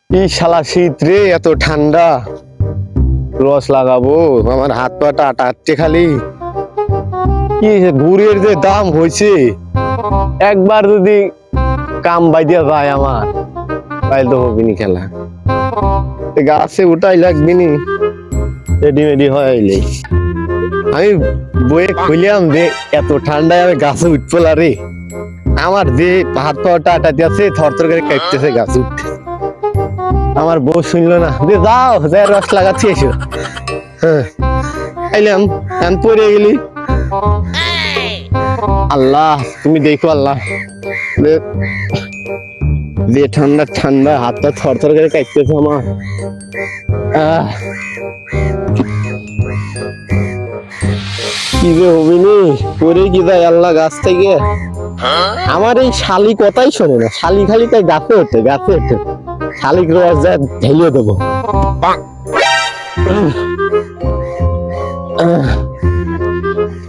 কি শালা শীত রে, এত ঠান্ডা। রস লাগাবো, আমার হাত পাটা আটাচ্ছে খালি। কি গুড়ের যে দাম হয়েছে, একবার যদি কাম বাইদিয়া যায় আমার, তাই তো হবে নি খেলা। গাছে উঠাই লাগবি নি, রেডিমেডি হইলে। আমি বইয়ে খুলিয়াম যে এত ঠান্ডায় আমি গাছে উঠবো না রে। আমার যে হাত পাটা আটাতে আছে, থরথর করে কাটতেছে গাছ উঠতে। আমার বউ শুনলো না, যে যাও যাই রস লাগাচ্ছি এসো। হ্যাঁ খাইলাম, আমি পড়ে গেলি। আল্লাহ তুমি দেখো আল্লাহ, যে ঠান্ডা ঠান্ডা হাতটা থরথর করে কাটতেছে আমার। কি যে হবিনি, পরে কি যায় আল্লাহ গাছ থেকে। আমার এই শালি কথাই শোনে না, শালি খালি তাই গাছে ওঠে গাছে ওঠে। শালিক রস যা ঢেলিয়ে দেবো।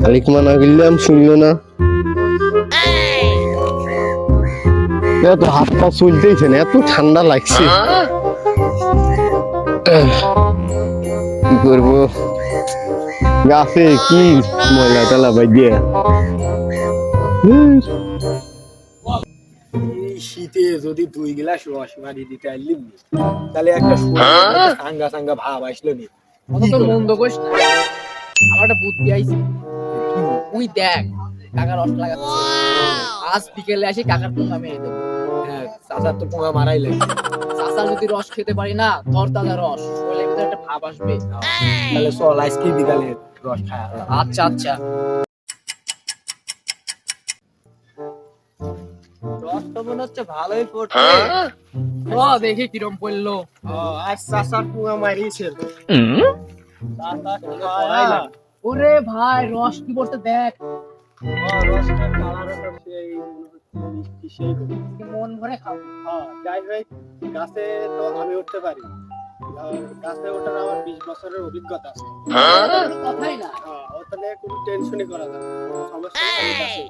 শালিক মানা করলাম শুনলো না, এত হাত পা চলতেইছে না, এত ঠান্ডা লাগছে। কি করবো, গাছে কি ময়লা টলা বাইদিয়া। শীতে যদি 2 গ্লাস রস মারি দিতে আইলি, তাহলে একটা সাঙ্গা সাঙ্গা ভাব আসলো নি। অত তো মন্দ করিস না, আমার একটা বুদ্ধি আইছে। তুই দেখ, কাকা রস লাগাচ্ছে, আজ বিকেলে আসি কাকার পোঙা মেরে দেবো। হ্যাঁ, চাচার তো পোঙা মারাই লাগে। চাচা যদি রস খেতে পারি না, তোর তাজা রস শরীরের ভিতরে একটা ভাব আসবে। তাহলে চল আজকে বিকালে রস খায়। আচ্ছা আচ্ছা, রস তো মনে হচ্ছে ভালোই পড়ছে। ও দেখি কিরম পড়লো। আজ চাচার পোঙা মারিয়েছে। ওরে ভাই, রস কি পড়তে দেখ, রসটার কালারটা সেই মিষ্টি সেই রকম। মন ভরে খাও। যাই হোক, গাছে তো আমি উঠতে পারি। গাছে ওঠার আমার 20 বছরের অভিজ্ঞতা আছে। কথাই না, ওখানে কোনো টেনশনই করা যাবে না, সমস্যা নেই। আমি গাছে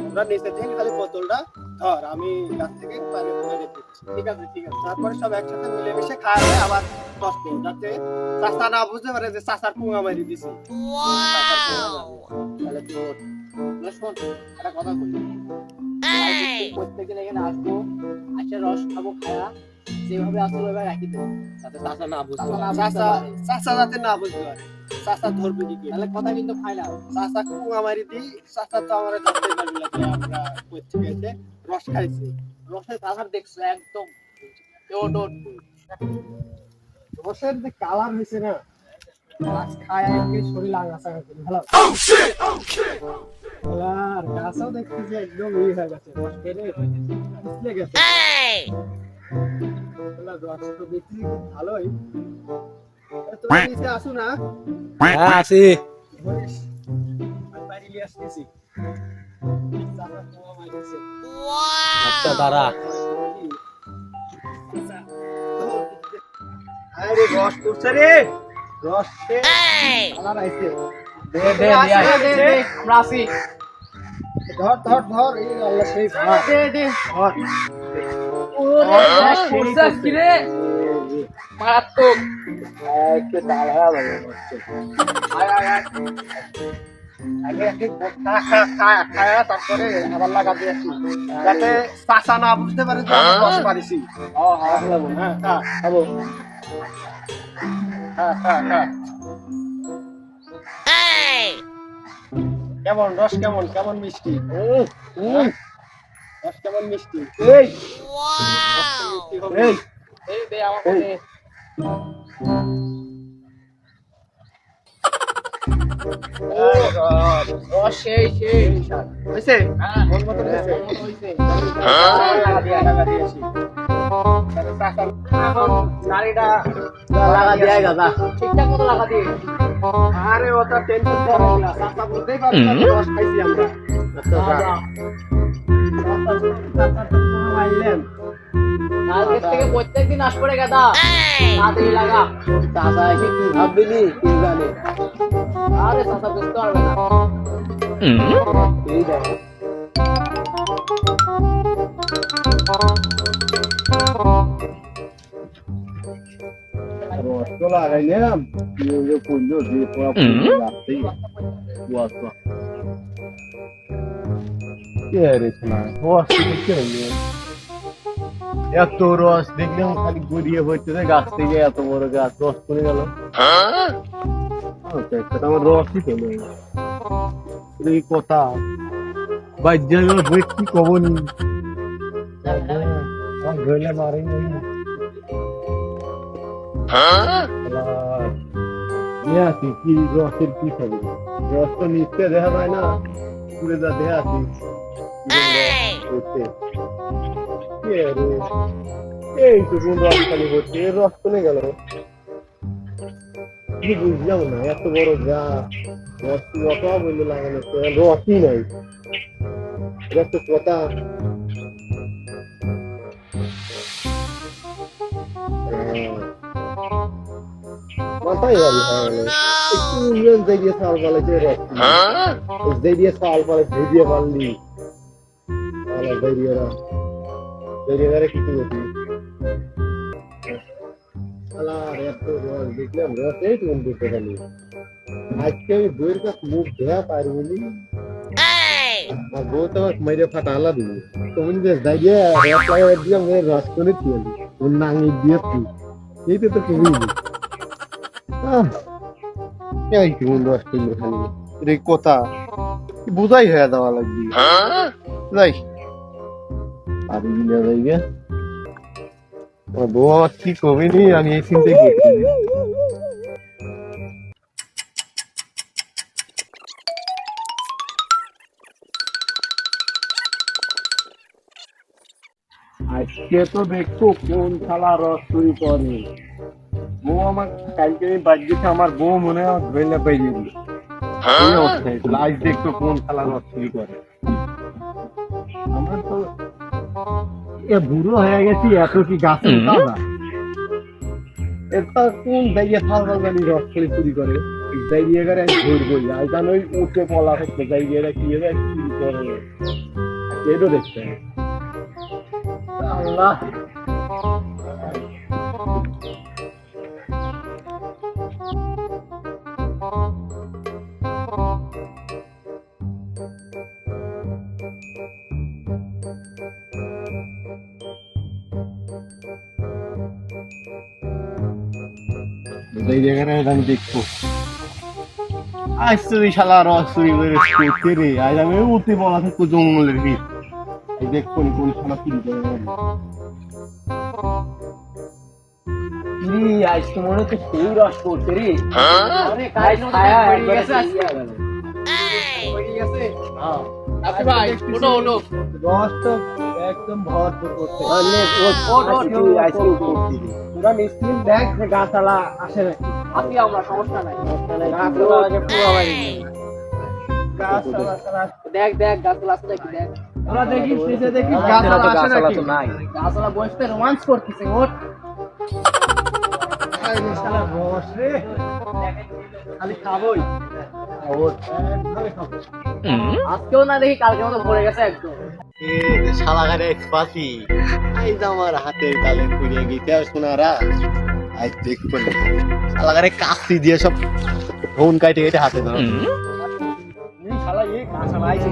আমরা নিচে থেকে খালি বোতলটা ধর, আমি গাছ থেকে পানি পরে রেখে দিচ্ছি। ঠিক আছে ঠিক আছে, তারপরে সব একসাথে মিলেমিশে খাওয়া যায়। আবার কষ্ট যাতে চাচা না বুঝতে পারে যে চাচার পোঙা মারি দিছি। তাহলে তো শোন, একটা কথা বলি। প্রত্যেকদিন এখানে আসবো, আসে রস খাবো, খায়া যেভাবে আসলো এবার রাখি দেবো, যাতে চাচা না বুঝতে চাচা না পারে। বুঝতে পারে। চাচা যাতে না বুঝতে পারে, চাচা ধরবে কি করে? তাহলে কথা কিন্তু ফাইনাল। চাচা পোঙা মারি দিই, চাচা তো আমার ধরতে পারবে না যে আমরা কোথা থেকে রস খাইছি। রসের কালার দেখছো একদম ওট ওট। রসের যে কালার হয়েছে না, গাছ খায় আজকে শরীর আগাছা ভালো। আর গাছও দেখতেছি একদম হয়ে গেছে, রস খেলে পিছলে গেছে। রস তো দেখছি ভালোই। তুমি নিচে আসো না? হ্যাঁ আছি। আমি বাড়ি নিয়ে আসতেছি। চাচা পোঙা মারিছে। আচ্ছা দাঁড়া। আরে রস করছে রে, রস কালার আইছে। দে দে নিয়ে আয়। দে দে, আমরা আসি। ধর ধর ধর, এই আল্লাহ সেই ভাত দে দে। ধর। ওরে রস পড়ছে কি রে, মারাত্মক। একটু ডাল হয়ে ভালো হচ্ছে। আয় আয় আয়, আগে একটু খায়া তারপরে আবার লাগা দিয়েছি, যাতে চাচা না বুঝতে পারে যে আমি রস মারিছি। হ্যাঁ খা খাবো। কেমন রস, কেমন কেমন মিষ্টি? রস কেমন মিষ্টি? এই এই এই দে আমাকে দে। রস সেই সেই। হয়েছে? হ্যাঁ, মন মতো হয়েছে? মন মতো হইছে। লাগা দিয়েছি। তাহলে চাচা এখন নারীটা লাগা দিয়ে দাদা। ঠিকঠাক মতো লাগা দিয়ে। আরে ওটা টেনশন করে না, চাচা বুঝতেই পারবে না যে রস খাইছি আমরা। মারলেন কালকে থেকে প্রত্যেকদিন আসবে রে গাদা, তাড়াতাড়ি লাগা। চাচা এসে কি ভাববিনি কে জানে। আরে চাচা বুঝতে পারবে না। এই দেখ রসটা লাগাইলাম কি হলো করলো যে পড়া রাখতেই এত রস দেখলাম খালি গড়িয়ে পড়ছে গাছ থেকে এত বড় গাছ রস পড়ে গেল আমার রসই চলে এই কথা বাজ্যাগুলো বই কি কবনি ধরলে মারি কি রসের কি খাবি রস তো নিশ্চয় দেখা যায় না পুরে যা দেখা আছি এই তো কোন রস খালি হচ্ছে এর রস চলে গেল কি বুঝলাম না এত বড় যা রস কত বললো লাগানো রসই নাই রস তো কথা মাথায় বাড়ি হয়ে গেল একটু ইউনিয়ন দিয়ে সাল পালাইছে রস দিয়ে সাল পালাই ভেজিয়ে পারলি কিছু দেখলাম রসেই তুমি বুঝতে পারলি আজকে আমি বইয়ের কাছে মুখ ধোয়া পারবি আর বউ তো মেরে ফাটা আলা দিবি তুমি দাঁড়িয়ে রস লাগাই দিলাম রস করে দিয়ে ওর নাঙি দিয়ে এইটা তো খুবই এই কেমন রস করলো খালি রে কথা বুঝাই হয়ে দেওয়া লাগবে যাই পারবি না যাইবে বউ আমার কি কবি নি আমি এই চিন্তাই করছি আজকে তো দেখছো কোন শালা রস চুরি করে বউ আমার কালকে আমি বাদ দিচ্ছে আমার বউ মনে হয় ধরে পাই যাবি এই অবস্থায় আজ দেখছো কোন শালা রস চুরি করে আমার তো এ বুড়ো হয়ে গেছি এত কি গাছে উঠাও না এটা কোন জায়গায় ফালফাল জানি রস করে চুরি করে জায়গায় করে আমি ধরবো আজ জানো ওই উঠে পলা করতে জায়গায় কি চুরি করে এটাও দেখতে আল্লাহ আমি দেখবো আজ তুই শালা রস চুরি করে রে আজ আমি উঠে পলা থাকবো জঙ্গলের ভিড় দেখবো কোন শালা চুরি করে আজ তো মনে হচ্ছে সেই রস করছে রে অনেক রস তো একদম ভরপুর করছে পুরা মিস্ত্রি দেখ গাছালা আসে নাকি আসি আমরা সমস্যা নাই দেখ দেখ গাছগুলো আসছে নাকি দেখ আমরা দেখি নিচে দেখি গাছালা আসে নাকি নাই গাছগুলো বসতে রোমান্স করতেছে ওর রস রে খালি খাবোই আজকেও না দেখি কালকে মতো ভরে গেছে একদম শালা ঘরে পাখি এই যে আমার হাতের তালে পুড়িয়ে গেছে সোনারা আজ দেখবো শালা ঘরে কাশি দিয়ে সব ফোন কাটে কেটে হাতে ধরো শালা এই কাঁচালা আইছে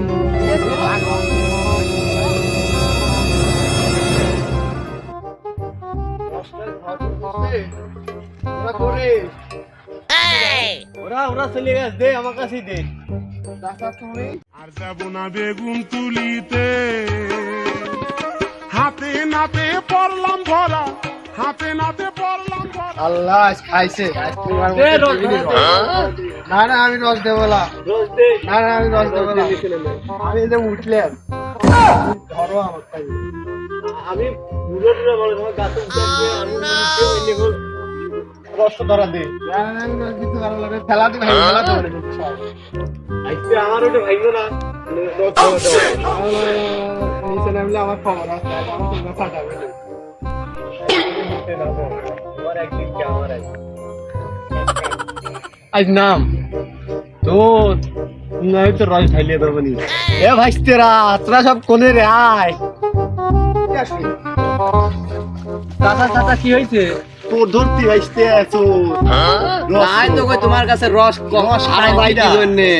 ওরা চলে গেছে দে আমার কাছেই দে আর যাব না বেগুন তুলিতে হাতে নাতে পড়লাম ভরা হাতে নাতে পড়লাম ভরা আল্লাহ আজ খাইছে না না আমি রস দেবো না না না আমি রস দেবো না আমি এই যে উঠলাম ধরো আমার খাই আমি পুরো বলে তোমার গাছে উঠে আমি রস ধরা দে না না আমি রস দিতে পারবো না ফেলাতে ভাই ফেলাতে পারে আজকে আমার ওটা ভাইলো না নিচে নামলে আমার খবর আছে আমার তোমরা ফাটাবে আজ নাম তো নাই তো রস ঢালিয়ে দেবো নি এ ভাইস্তেরা তোরা সব কোনে রে আয় চাচা চাচা কি হয়েছে তোর ধরতি ভাইস্তে আছো তাই তো কই তোমার কাছে রস রস খাই আড়াই বাইটা। কি জন্যে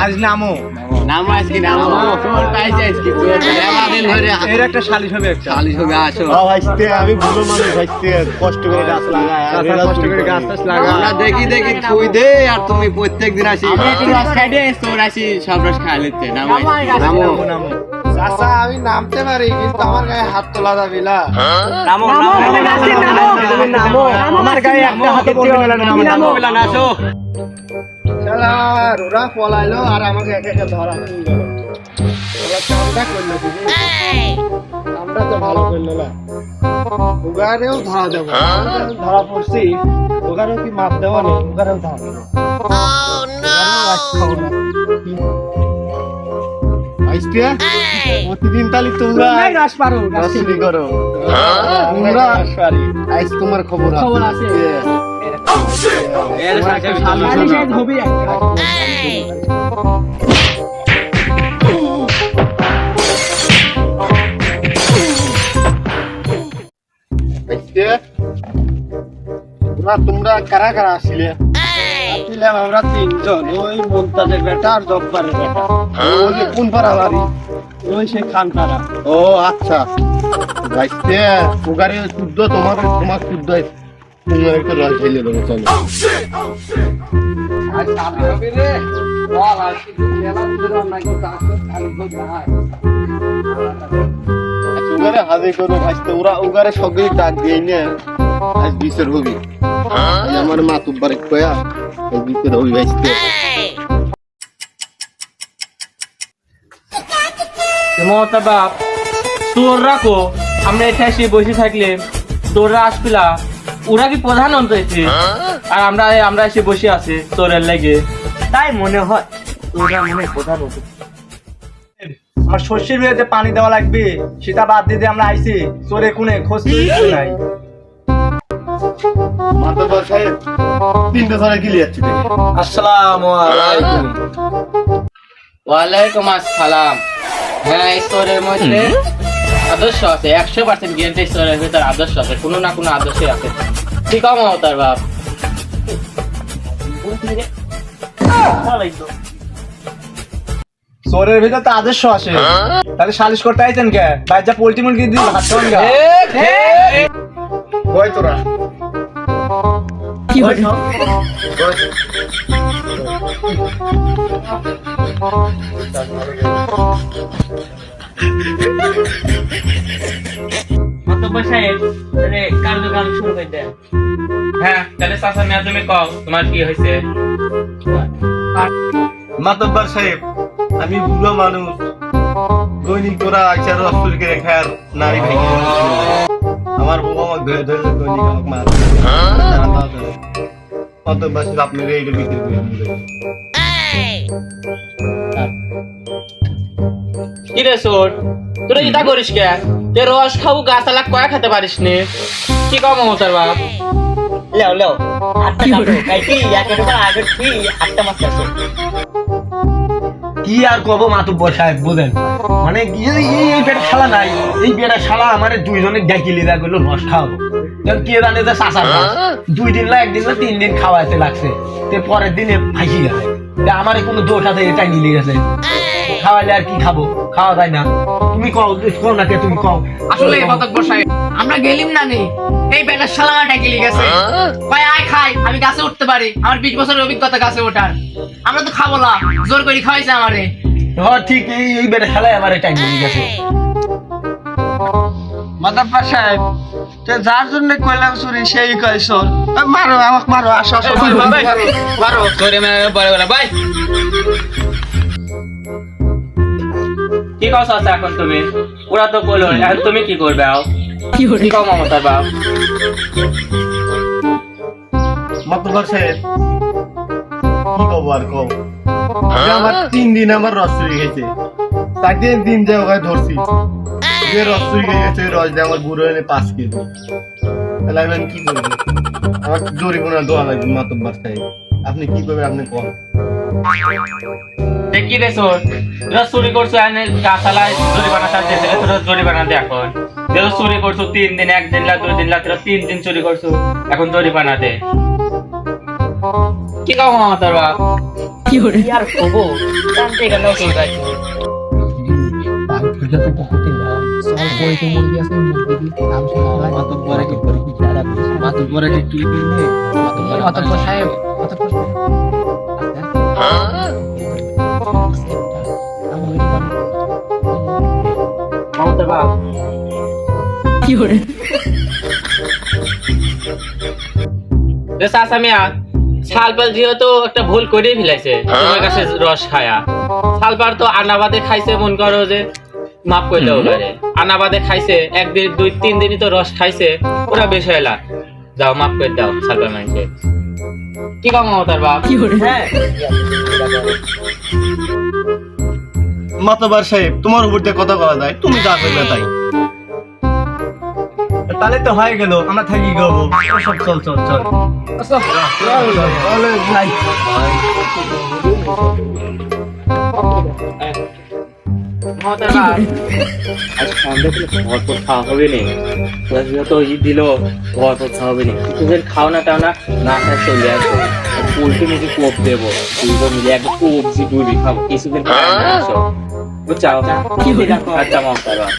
আজ নামো নাম আজকে নাম তোমার পাইছে আজকে দিন ধরে এর একটা শালিশ হবে একটা খালি হবে আসো ভাইস্তে আমি বুড়ো মানুষ ভাইস্তে কষ্ট করে গাছ লাগাই আর এরা কষ্ট করে গাছ টাছ লাগা আমরা দেখি থুই দে আর তুমি প্রত্যেকদিন আসি আমি একটু রস খাই দে তোর আসি সব রস খাই লিতে নামো নামো চাচা আমি নামতে পারি কিন্তু আমার গায়ে হাত তোলা যাবে না। নামো তুমি নামো আমার গায়ে একটা হাতে দিও নামো বলা না আসো শালা ওরা পলাইলো আর আমাকে একা একা ধরা হয়ে গেল। ওরা কামটা করলো দিদি, কামটা তো ভালো করলো না। ওগারেও ধরা দেবো, ধরা পড়ছি ওগারেও কি মাপ দেওয়া নেই, ওগারেও ধরা দেবো। ওগারেও আজ খাবো না। আইসতে প্রতিদিন তাহলে তোমরা রস পারো রস চুরি করো তোমরা আজ তোমার খবর আছে এর সাথে শালিশ হবে তোমরা কারা কারা আসছিলে ছিলাম আমরা তিনজন, ওই মোন্তাজের বেটা আর জব্বারের বেটা। ওই যে কোন পাড়া বাড়ি ওই সে খানপাড়া। ও আচ্ছা ভাইস্তে ওগারে শুদ্ধ তোমার তোমার শুদ্ধ তোমার একটা রস ঢেলে দেবো চলো আজ সামনে হবে রে বল আর কি মেলা ধরে না কেউ কাজ খালি ভোগ না ওগারে হাজে করো ভাইস্তে ওরা ওগারে সবই ডাক দিয়ে নে আজ বিচার হবি আজ আমার মা তুব্বার কয়া আজ বিচার হবি ভাইস্তে মমতা বাপ তোর রাখো আমরা এখানে এসে বসে থাকলে তোররা আসপিলা ওরা কি প্রধানমন্ত্রী হয়েছে আর আমরা এসে বসে আছি তোরের লেগে তাই মনে হয় তোরা মনে হয় প্রধানমন্ত্রী আমার শস্যের বিয়েতে পানি দেওয়া লাগবে সেটা বাদ দিয়ে আমরা আইছি চোরে কোনে খোঁজ কিছু নাই মাতব্বর সাহেব তিনটে ধরে গিলে যাচ্ছি আসসালামু আলাইকুম ওয়ালাইকুম আসসালাম হ্যাঁ ঈশ্বরের মধ্যে আদর্শ আছে 100% গ্যারান্টি ঈশ্বরের ভিতর আদর্শ আছে কোনো না কোনো আদর্শই আছে ঠিক আছে মমতার বাপ চোরের ভিতর তো আদর্শ আসে তাহলে সালিশ করতে আইতেন কে বাইজা পোল্ট্রি মুরগি দিয়ে ভাত খাওয়ান গা কই তোরা মন্তব্য সাহেব তাহলে কার্যক্রম শুরু করে দেন হ্যাঁ তাহলে চাচা মেয়া তুমি কও তোমার কি হয়েছে মাতব্বর সাহেব আমি বুড়ো মানুষ দৈনিক তোরা আচার রসুল করে খায়ার নারী ভাই আমার বউ আমাকে ধরে ধরে দৈনিক আমাকে মার মাতব্বর সাহেব আপনার এইটা বিক্রি করে দিলেন কি রে সোর তোরা এটা করিস কে তে রস খাবো গাছ আলাক কয়া খেতে পারিস নি কি কম মমতার বাপ লেও লেও আটটা কাটো কাইটি একের উপর আগের তুই আটটা মাছ কাটো কি আর কব মাতুব্বর সাহেব বুঝেন মানে এই বেটা শালা নাই এই বেটা শালা আমার দুইজনে ডাকিলি দা গেল রস খাওয়াবো কে জানে যে চাষার রস 2 দিন না 1 দিন না 3 দিন খাওয়াইতে লাগছে তে পরের দিনে ফাঁসি গেছে আমার কোনো দোষ আছে এটাই নিলে গেছে খাওয়াইলে আর কি খাবো খাওয়া যায় না তুমি কও না কে তুমি কও আসলে মতব্বর সাহেব আমরা গেলিম না নে এই বেটার শালামাটা গেলি গেছে কয় আয় খাই আমি গাছে উঠতে পারি আমার 20 বছরের অভিজ্ঞতা গাছে ওঠার আমরা তো খাবো না জোর করে খাওয়াইছে আমারে হ্যাঁ ঠিক এই বেটা শালাই আমার এটাই নিলে গেছে মাদাব্বা সাহেব যার জন্য কইলাম চুরি সেই কয় চোর। মারো আমাকে মারো, আসো আসো মারো। তোরে মেয়ে বলে বলে ভাই কি কস আছে এখন তুমি ওরা তো কইলো এখন তুমি কি করবে আও কি কম মমতার বাপ মাতব্বর সাহেব কি কব আর কব আমার 3 দিন আমার রস চুরি গেছে 4 দিন যে ওকে ধরছি যে রস চুরি গেছে রস দিয়ে আমার বুড়ো এনে 5 কেজি তাহলে আমি কি করবো আমার জরিমানা দেওয়া লাগবে মাতব্বর সাহেব আপনি কি করবেন আপনি কোন দেখি রে সোর তোরা চুরি করছো এনে গাছালায় জরিমানা চাইতেছে তোরা জরিমানা দে এখন যেহেতু চুরি করছো 3 দিন, 1 দিন লাখ 2 দিন লাখ 3 দিন চুরি করছো, এখন জরিমানা দে। কি কাও মামা তোর বাপ? কি আর করবো, জানতে গেলেও কেউ যাচ্ছে। মাতব্বর সাহেব, মামা তোর বাপ রে চাচা মিয়া, শালপাল যেহেতু একটা ভুল করেই ফেলাইছে তোমার কাছে রস খায়া। শালপাল তো আনাবাদে খাইছে, মন করো যে মাফ করলে ওবারে আনাবাদে খাইছে, 1 দিন 2 3 দিনই তো রস খাইছে, ওরা বেশ হইলা। যাও মাফ করে দাও শালপাল মাইকে। কি কাম তার বাপ? হ্যাঁ মাতবার সাহেব, তোমার উপর দিয়ে কথা বলা যায়, তুমি যা করবে তাই। তাহলে তো হয়ে গেল, আমরা থাকি গো। সব চল চল চল ভাই। মাতার বাপ আজ সন্ধ্যা থেকে ভরপুর খাওয়া হবে নি, তো ই দিল ভরপুর খাওয়া হবে নি। তোদের খাও না টাও না, না খায় চলে আসো, পোল্ট্রি মুখে কোপ দেবো, দুটো মিলে একটা কোপ জি ডুবি খাবো কিছুদিন পরে আসো, বুঝছো? আচ্ছা মাতার বাপ।